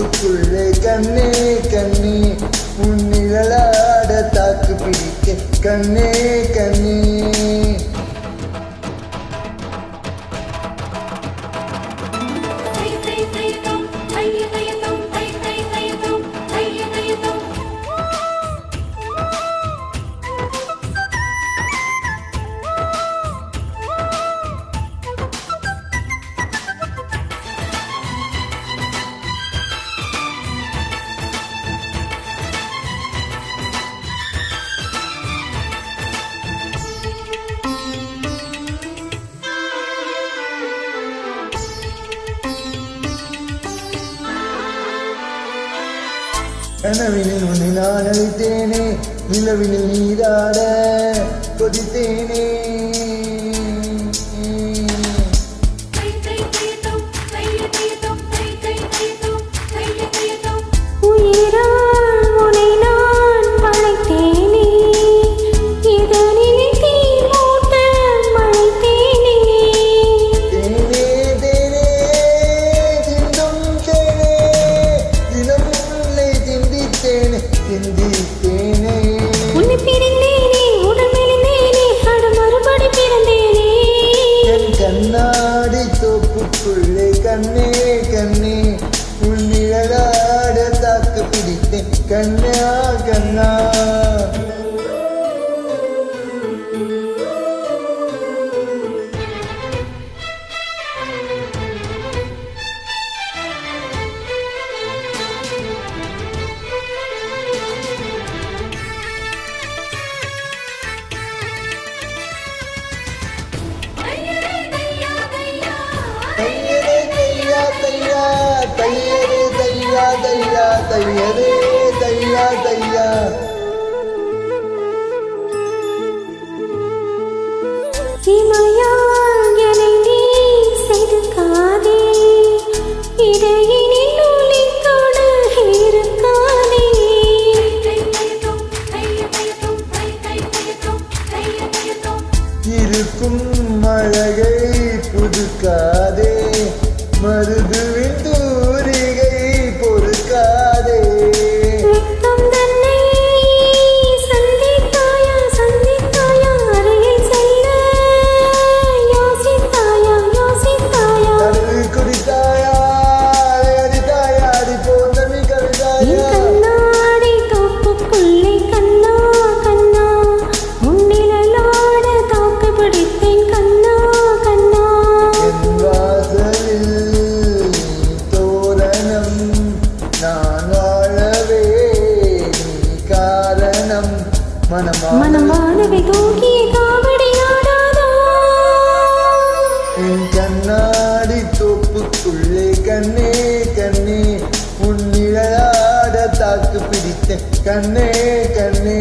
தோப்புக்குள்ளே கண்ணே கண்ணே உன் நிழலாட தாக்கு பிடிக்க கண்ணே கண்ணே. கனவினில் உன்னை நான் அழைத்தேனே, நிலவினில் நீராட கொதித்தேனே. உன்னை பிரிந்தேனே, உடல் மெலிந்தேனே, அட மறுபடி பிறந்தேனே. என் கண்ணாடி தோப்புக்குள்ளே கண்ணே கண்ணே உன் நிழலாட தாக்கு பிடித்தேன் கண்ணா கண்ணா. தையரே தையா தையா தையரே தையா தையா. இமையால் என்னை நீ செதுக்காதே, இடையினில் ஒளித்தோடு இருக்காதே. இருக்கும் அழகை புதுக்காதே, மருதுவின் தூரிகை பொறுக்காதே. வெட்கம் தன்னை சந்தித்தாயா சந்தித்தாயா, அருகில் செல்ல யோசித்தாயா யோசித்தாயா. கடலில் குடித்தாயா அடித்தாயா அடி போந்தமி கவிதாயா. கண்ணாடி தோப்புக்குள்ளே கண்ணா கண்ணா உன் நிழலாட தாக்கு பிடித்தேன் கண்ணா கண்ணா. என் வாசலில் தோரணம் நான் வாழவே நீ காரணம். மனமானவை தூக்கிய காவடி ஆடாதா. என் கண்ணாடி தோப்புக்குள்ளே கண்ணே கண்ணே உன் நிழலாட தாக்கு பிடித்தேன் கண்ணே கண்ணே.